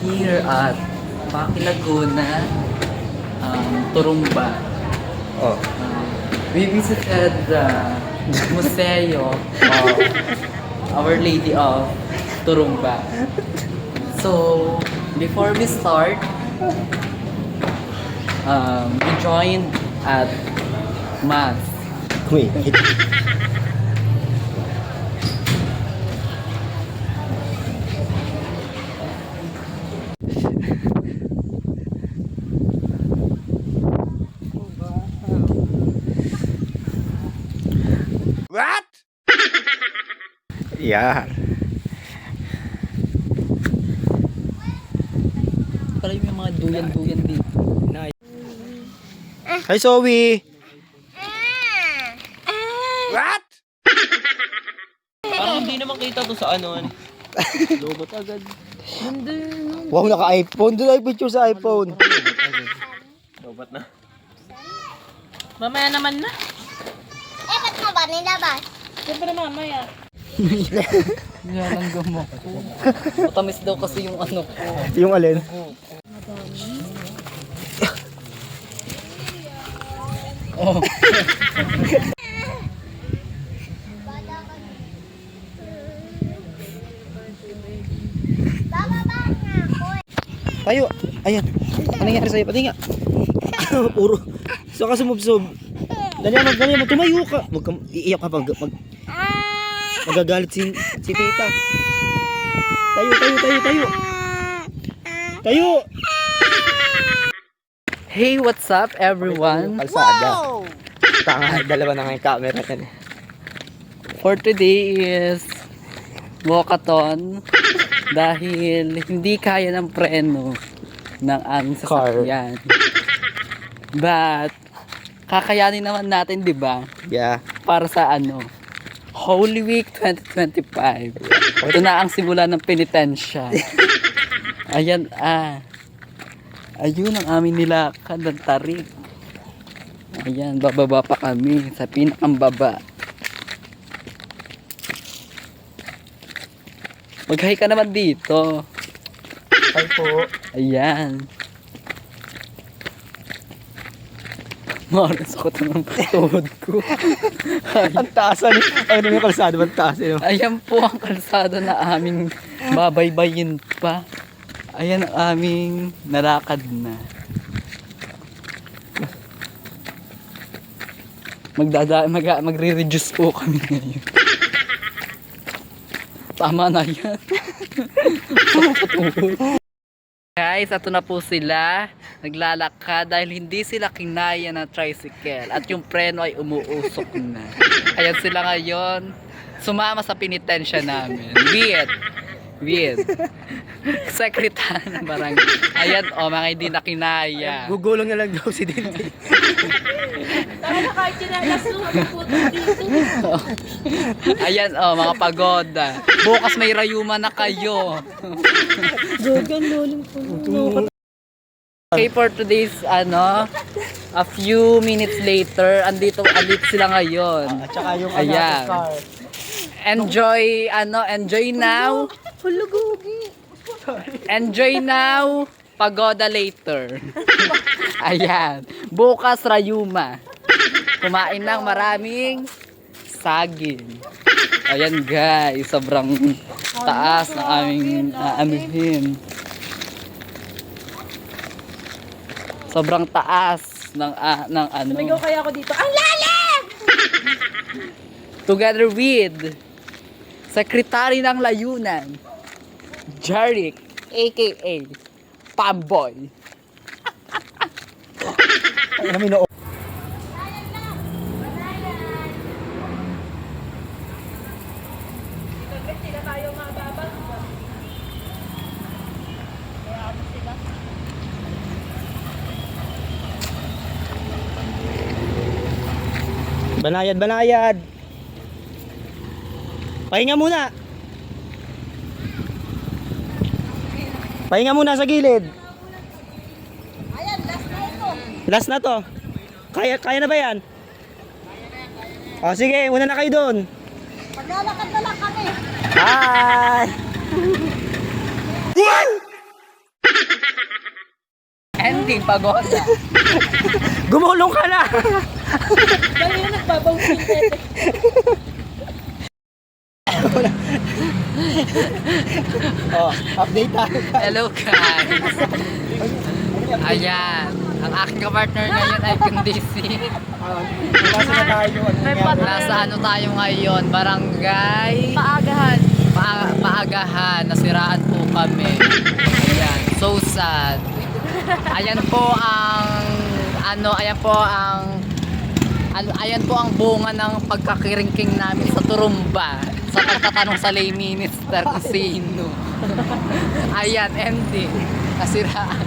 here at Paki Laguna, Turumba. Oh. We visited the Museo of Our Lady of Turumba. So, before we start, we joined at Mass. Wait. What? Yeah. Pala yung mga duyan-duyan dito. Hi, Zoe. What? Parang hindi naman kita to sa ano. Lobot agad. Wow, naka-iPhone. Doon ay picture sa iPhone. Lobot na. Mamaya naman na. Ba't mo ba nilabas? Siyempre mamaya. Nilalanggam mo ko. Matamis daw kasi yung ano ko. Yung alin? Oh. Bababa nga ako. Tayo. Ayan. Ano nangyari sa'yo? Pati nga. Puro. So ka sumubsob. Dali mo. Tumayo ka. Huwag kang iiyak ka pag magagalit si tita. Tayo. Tayo. Hey, what's up everyone? Kalsada. Tanga, dalawa na nga yung camera yan. For today is walkathon dahil hindi kaya ng preno ng aming sasakyan. But kakayanin naman natin, 'di ba? Yeah. Para sa Holy Week 2025. Ito na ang simula ng penitensya. Ayan ayun ang aming nilakad ng tarik. Ayan, bababa pa kami sa pinakambaba. Mag-hi ka naman dito. Hi po. Ayan. Maras ako ng tuhod ko. Ang taas ni. Ano yung kalsada? Ang taas eh. Ayan po ang kalsada na aming babaybayin pa. Ayan ang aming nalakad na. Magre-reduce po kami ngayon. Tama na yan. Guys, ito na po sila. Naglalakad dahil hindi sila kinaya ng tricycle at yung preno ay umuusok na. Ayan sila ngayon. Sumama sa penitensya namin. Weird. Sekretary ng barangay. Ayan mga hindi na kinaya. Gugulong na lang daw si Dente. Tama na kahit sinalas mo, puto dito. Ayan mga pagoda. Bukas may rayuma na kayo. Jogan, loling po. Okay, for today's a few minutes later, andito sila ngayon. At saka yung Ayan. car. Enjoy now. Enjoy now, pagoda later. Ayan. Bukas rayuma. Kumain ng maraming saging. Ayan guys, sobrang taas ng aming aamihin. Sobrang taas ng Sumigaw kaya ako dito. Ang lalim! Together with Secretary ng Layunan, Jeric, aka Pamboy. Ano may noo? Banayad. Pahinga muna sa gilid. Ayan, last na ito. Last na to. Kaya na ba yan? O sige, una na kayo doon. Maglalakad na lang kami. Bye! Ending, pagoda. Gumulong ka na! Dahil yun nagbabawin yung tete. Oh, update tayo. Hello guys. Ayan. Ang aking kapartner ngayon ay Kundisi. Nasa na tayo. Nasa ano tayo ngayon? Barangay Paagahan. Paagahan. Nasiraan po kami. Ayan. So sad. Ayan po ang ayan po ang bunga ng pagkakiringking namin sa turumba. Sa pagtatanong sa lay minister kung sino. Ayan, ending. Nasiraan.